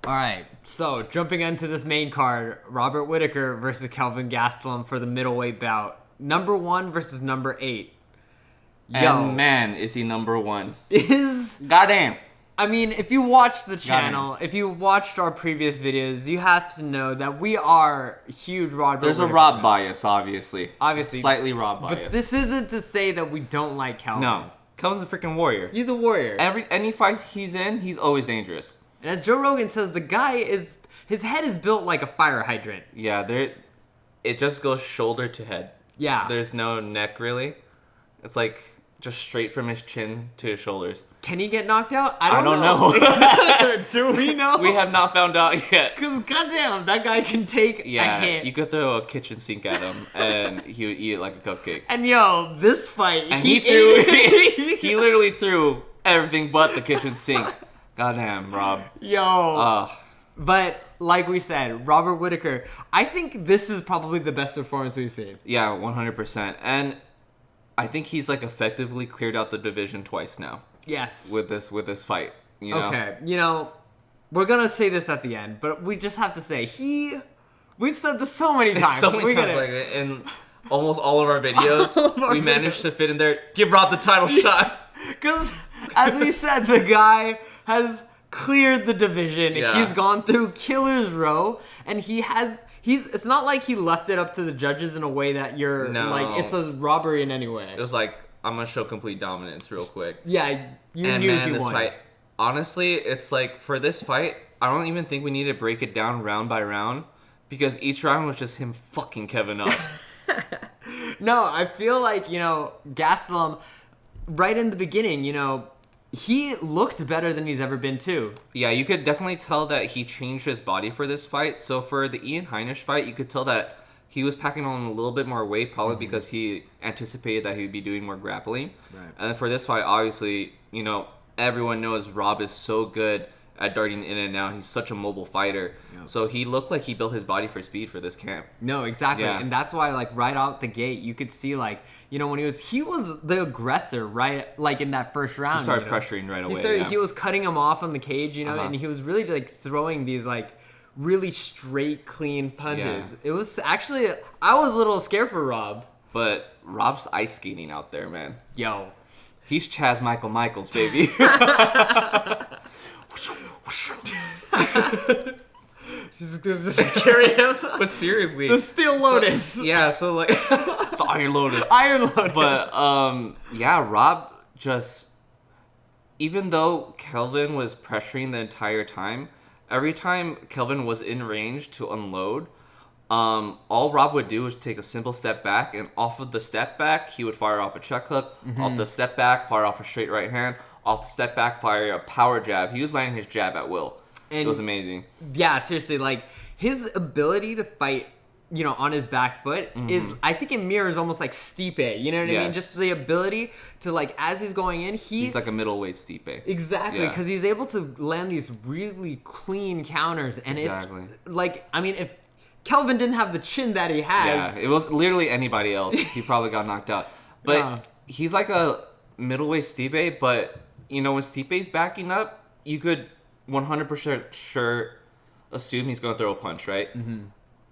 All right, so jumping into this main card, Robert Whittaker versus Kelvin Gastelum for the middleweight bout. Number 1 versus number 8. And man, is he number 1. Goddamn. I mean, if you watched the channel, if you watched our previous videos, you have to know that we are huge Robert There's Whittaker a Rob fans. bias, obviously. Slightly Rob bias. But this isn't to say that we don't like Kelvin. No. Kelvin's a freaking warrior. He's a warrior. Any fight he's in, he's always dangerous. And as Joe Rogan says, the guy is... His head is built like a fire hydrant. Yeah, it just goes shoulder to head. Yeah. There's no neck, really. It's like just straight from his chin to his shoulders. Can he get knocked out? I don't know. Do we know? We have not found out yet. Because goddamn, that guy can take a hit. You could throw a kitchen sink at him, and he would eat it like a cupcake. And yo, this fight, and he literally threw everything but the kitchen sink. Goddamn, Rob. Yo. But like we said, Robert Whittaker, I think this is probably the best performance we've seen. Yeah, 100%. And I think he's like effectively cleared out the division twice now. Yes. With this fight. You know? Okay. You know, we're gonna say this at the end, but we just have to say we've said this so many times. Like in almost all of our videos, we managed to fit in there. Give Rob the title shot. Because as we said, the guy has cleared the division. Yeah. He's gone through killer's row, and it's not like he left it up to the judges in a way that like it's a robbery in any way. It was like, I'm gonna show complete dominance real quick. Yeah, you knew he won. Fight, honestly, it's like for this fight, I don't even think we need to break it down round by round, because each round was just him fucking Kevin up. No, I feel like, Gastelum, right in the beginning, he looked better than he's ever been too. Yeah, you could definitely tell that he changed his body for this fight. So for the Ian Heinisch fight, you could tell that he was packing on a little bit more weight, probably because he anticipated that he would be doing more grappling. Right. And then for this fight, obviously, everyone knows Rob is so good at darting in and out. He's such a mobile fighter. Yep. So he looked like he built his body for speed for this camp. No, exactly. Yeah. And that's why, like, right out the gate, you could see, like, when he was the aggressor, right? Like, in that first round. He started pressuring right away. He was cutting him off on the cage, and he was really, like, throwing these, like, really straight, clean punches. Yeah. It was actually, I was a little scared for Rob. But Rob's ice skating out there, man. Yo. He's Chaz Michaels, baby. just carry him. But seriously, the Steel Lotus. So like the Iron Lotus. Iron Lotus. But Rob just, even though Kelvin was pressuring the entire time, every time Kelvin was in range to unload, all Rob would do was take a simple step back, and off of the step back, he would fire off a check hook. Mm-hmm. Off the step back, fire off a straight right hand. Off the step back, fire a power jab. He was landing his jab at will. And it was amazing. Yeah, seriously, like, his ability to fight, on his back foot is, I think it mirrors almost like Stipe, you know what I mean? Just the ability to, like, as he's going in, he's like a middleweight Stipe. Exactly, because he's able to land these really clean counters, and if Kelvin didn't have the chin that he has. Yeah, it was literally anybody else. He probably got knocked out. But he's like a middleweight Stipe, but, when Stipe's backing up, you could 100% sure assume he's going to throw a punch, right? Mm-hmm.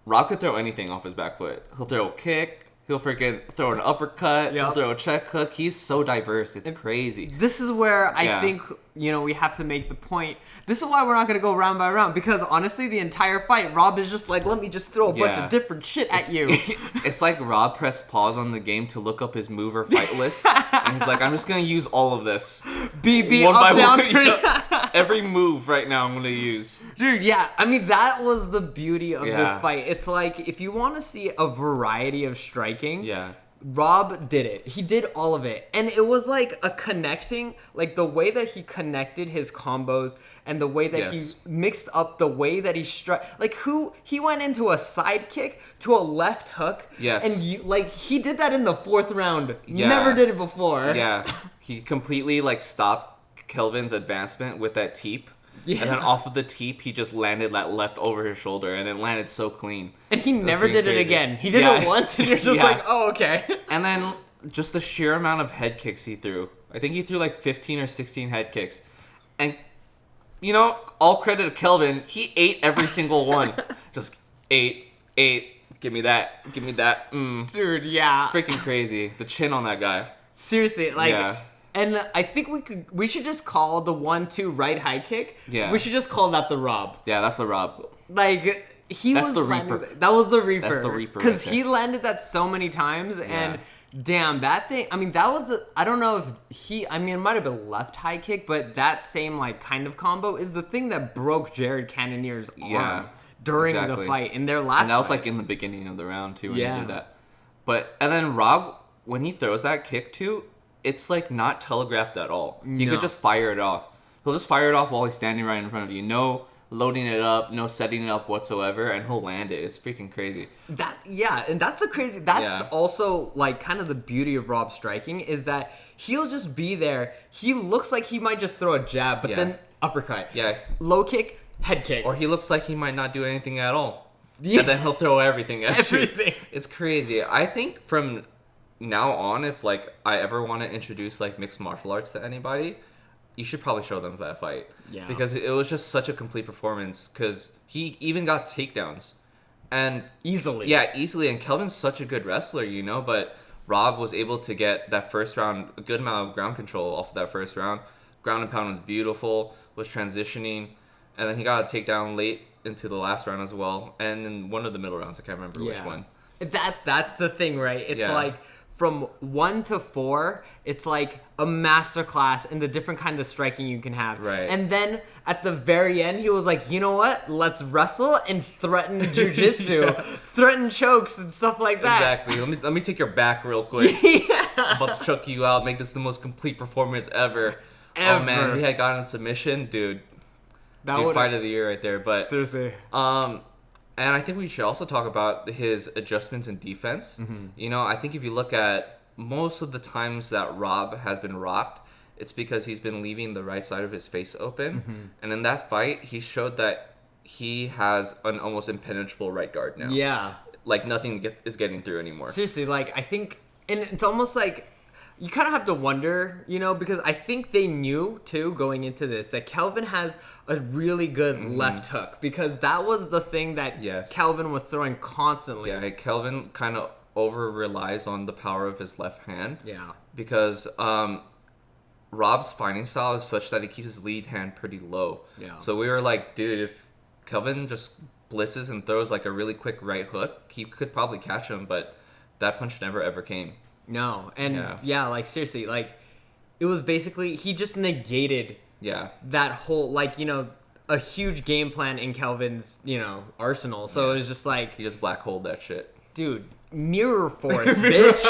Rob could throw anything off his back foot. He'll throw a kick. He'll freaking throw an uppercut. Yep. He'll throw a check hook. He's so diverse. It's crazy. This is where I think, we have to make the point. This is why we're not going to go round by round. Because honestly, the entire fight, Rob is just like, let me just throw a bunch of different shit at you. It's like Rob pressed pause on the game to look up his move or fight list. And he's like, I'm just going to use all of this. BB, up, down, every move right now I'm going to use. Dude, yeah. I mean, that was the beauty of this fight. It's like, if you want to see a variety of striking, Rob did it. He did all of it. And it was like a connecting, like the way that he connected his combos and the way that he mixed up the way that he struck. Like, he went into a side kick to a left hook. Yes. And he did that in the 4th round. Yeah. Never did it before. Yeah. He completely stopped Kelvin's advancement with that teep. Yeah. And then off of the teep, he just landed that left over his shoulder, and it landed so clean. And he never did it again. He did it once, and you're just like, oh, okay. And then just the sheer amount of head kicks he threw. I think he threw 15 or 16 head kicks. And you know, all credit to Kelvin. He ate every single one. Just ate. Give me that. Dude, yeah. It's freaking crazy. The chin on that guy. Seriously, like, and I think we should just call the 1-2 right high kick. Yeah. We should just call that the Rob. Yeah, that's the Rob. Like, That's the Reaper. That was the Reaper. That's the Reaper. Because he landed that so many times, and damn, that thing. I mean, that was. I don't know if it might have been left high kick, but that same like kind of combo is the thing that broke Jared Cannonier's arm during the fight in their last. And that was fight. like in the beginning of the round too when he did that. And then Rob, when he throws that kick too, it's like not telegraphed at all. He could just fire it off. He'll just fire it off while he's standing right in front of you. No loading it up, no setting it up whatsoever, and he'll land it. It's freaking crazy. And that's the crazy. That's also like kind of the beauty of Rob striking is that he'll just be there. He looks like he might just throw a jab, but then uppercut. Yeah. Low kick, head kick. Or he looks like he might not do anything at all. Yeah. And then he'll throw everything at you. It's crazy. I think from now on, if like I ever want to introduce like mixed martial arts to anybody, you should probably show them that fight. Yeah. Because it was just such a complete performance. Because he even got takedowns. And easily. Yeah, easily. And Kelvin's such a good wrestler, you know. But Rob was able to get that first round, a good amount of ground control off of that first round. Ground and pound was beautiful, was transitioning. And then he got a takedown late into the last round as well. And in one of the middle rounds, I can't remember which one. That's the thing, right? It's like from 1 to 4, it's like a masterclass in the different kinds of striking you can have. Right. And then at the very end, he was like, you know what? Let's wrestle and threaten jiu-jitsu, threaten chokes and stuff like that. Exactly. Let me take your back real quick. I'm about to choke you out, make this the most complete performance ever. Oh man, he had gotten a submission, dude. Fight of the year right there. But seriously. And I think we should also talk about his adjustments in defense. Mm-hmm. You know, I think if you look at most of the times that Rob has been rocked, it's because he's been leaving the right side of his face open. Mm-hmm. And in that fight, he showed that he has an almost impenetrable right guard now. Yeah. Like nothing is getting through anymore. Seriously, like I think, and it's almost like, you kind of have to wonder, you know, because I think they knew, too, going into this, that Kelvin has a really good left hook. Because that was the thing that Kelvin was throwing constantly. Yeah, Kelvin kind of over-relies on the power of his left hand. Yeah. Because Rob's fighting style is such that he keeps his lead hand pretty low. Yeah. So we were like, dude, if Kelvin just blitzes and throws like a really quick right hook, he could probably catch him. But that punch never, ever came. No, and like seriously, like it was basically he just negated that whole like, you know, a huge game plan in Kelvin's, you know, arsenal. So it was just like he just black holed that shit. Dude, mirror force, bitch.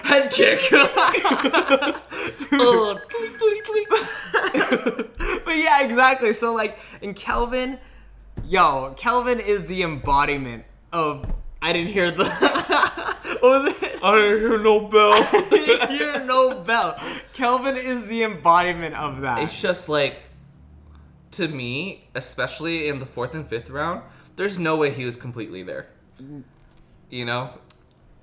Head kick. But yeah, exactly. So like in Kelvin is the embodiment of I didn't hear the... What was it? I didn't hear no bell. I didn't hear no bell. Kelvin is the embodiment of that. It's just like, to me, especially in the 4th and 5th round, there's no way he was completely there. You know?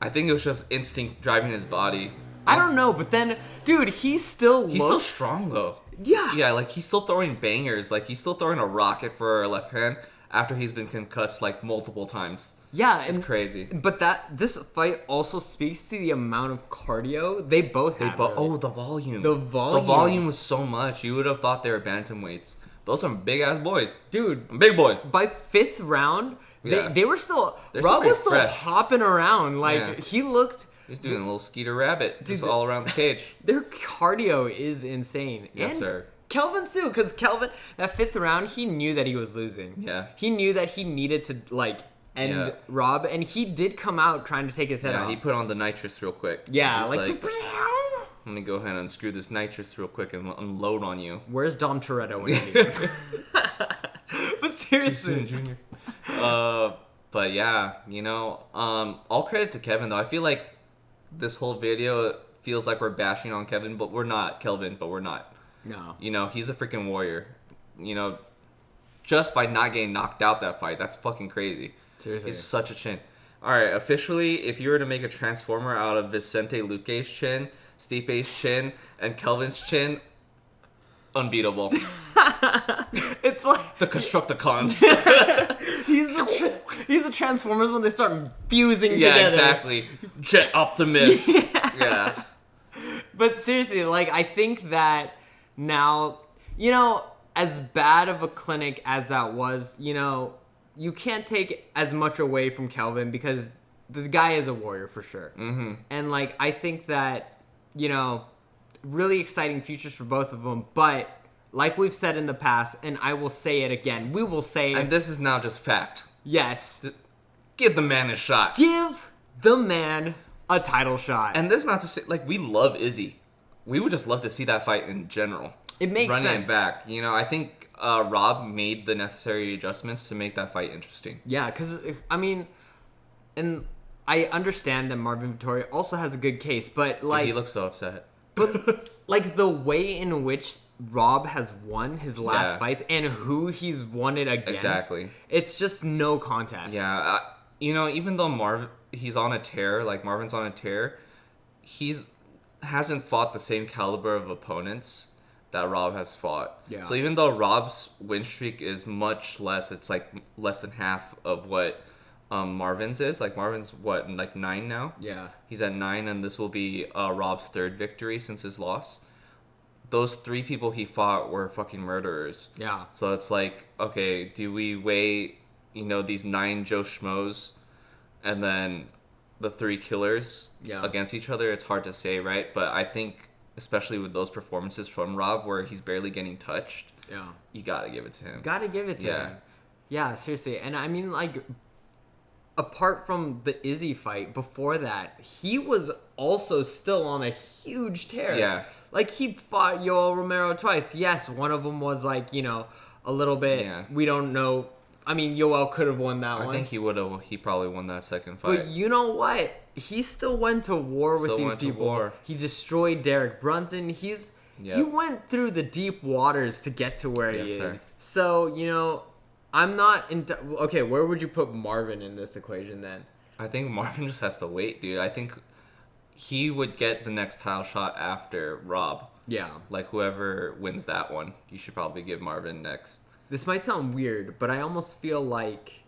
I think it was just instinct driving his body. I don't know, but then, dude, he's still strong, though. Yeah. Yeah, like, he's still throwing bangers. Like, he's still throwing a rocket for a left hand after he's been concussed, like, multiple times. Yeah, it's crazy. But this fight also speaks to the amount of cardio they both had. Oh, the volume. The volume was so much. You would have thought they were bantamweights. Those are big ass boys, dude. Big boys. By 5th round, they were still. Rob was still hopping around. Like he looked. He's doing a little Skeeter Rabbit just all around the cage. Their cardio is insane. Yes, sir. Kelvin's too, because Kelvin that 5th round, he knew that he was losing. Yeah. He knew that he needed to like. And Rob, and he did come out trying to take his head off. Yeah, he put on the nitrous real quick. Yeah, like let me go ahead and unscrew this nitrous real quick and unload on you. Where's Dom Toretto when you need him? But seriously. Too soon, Junior. But yeah, you know, all credit to Kevin, though. I feel like this whole video feels like we're bashing on Kevin, but we're not. Kelvin, but we're not. No. You know, he's a freaking warrior. You know, just by not getting knocked out that fight, that's fucking crazy. Seriously. He's such a chin. Alright, officially, if you were to make a transformer out of Vicente Luque's chin, Stipe's chin, and Kelvin's chin, unbeatable. It's like the Constructicons. he's the Transformers when they start fusing together. Yeah, exactly. Jet Optimus. Yeah. But seriously, like, I think that now, you know, as bad of a clinic as that was, you know, you can't take as much away from Kelvin because the guy is a warrior for sure. Mm-hmm. And, like, I think that, you know, really exciting futures for both of them. But, like we've said in the past, and I will say it again, we will say it. And this is now just fact. Yes. Give the man a shot. Give the man a title shot. And this is not to say, like, we love Izzy. We would just love to see that fight in general. It makes sense. Running it back. You know, I think Rob made the necessary adjustments to make that fight interesting. Yeah, because, I mean, and I understand that Marvin Vettori also has a good case, but, like... He looks so upset. But, like, the way in which Rob has won his last fights and who he's won it against... Exactly. It's just no contest. Yeah, you know, even though he's on a tear, like, Marvin's on a tear, hasn't fought the same caliber of opponents that Rob has fought. Yeah. So even though Rob's win streak is much less, it's like less than half of what Marvin's is. Like, Marvin's what, like 9 now? Yeah. He's at 9, and this will be Rob's 3rd victory since his loss. Those 3 people he fought were fucking murderers. Yeah. So it's like, okay, do we weigh, you know, these 9 Joe Schmoes and then the 3 killers against each other? It's hard to say, right? But I think, especially with those performances from Rob where he's barely getting touched, you gotta give it to him. Gotta give it to him. Yeah, seriously. And I mean, like, apart from the Izzy fight, before that, he was also still on a huge tear. Yeah. Like, he fought Yoel Romero twice. Yes, one of them was, like, you know, a little bit, we don't know. I mean, Yoel could have won that one. I think he probably won that second fight. But you know what? He still went to war with these people. He destroyed Derek Brunson. He went through the deep waters to get to where he is. Sir. So, you know, I'm not... Okay, where would you put Marvin in this equation then? I think Marvin just has to wait, dude. I think he would get the next title shot after Rob. Yeah. Like, whoever wins that one, you should probably give Marvin next. This might sound weird, but I almost feel like,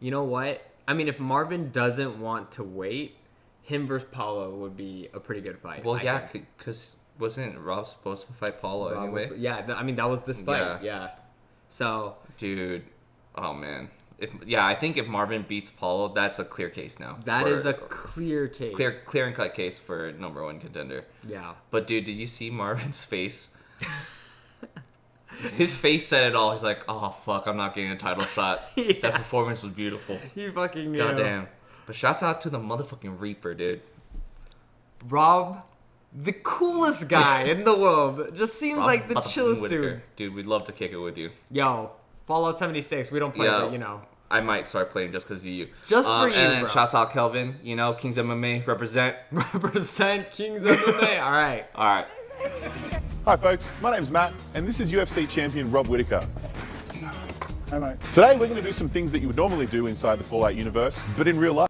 you know what? I mean, if Marvin doesn't want to wait, him versus Paulo would be a pretty good fight. Well, yeah, because wasn't Rob supposed to fight Paulo anyway? I mean, that was this fight. Yeah. So... Dude, oh, man. I think if Marvin beats Paulo, that's a clear case now. That is a clear case. Clear and cut case for #1 contender. Yeah. But, dude, did you see Marvin's face? His face said it all. He's like, oh, fuck, I'm not getting a title shot. That performance was beautiful. He fucking knew. Goddamn. But shouts out to the motherfucking Reaper, dude. Rob, the coolest guy in the world. Just seems like the chillest dude. Dude, we'd love to kick it with you. Yo, Fallout 76. We don't play, but you know. I might start playing just because of you. Just for you, and then bro. Shouts out Kelvin. You know, Kings MMA, represent. Represent Kings MMA. All right. All right. Hi folks, my name's Matt, and this is UFC champion Rob Whittaker. Hi mate. Today we're going to do some things that you would normally do inside the Fallout universe, but in real life.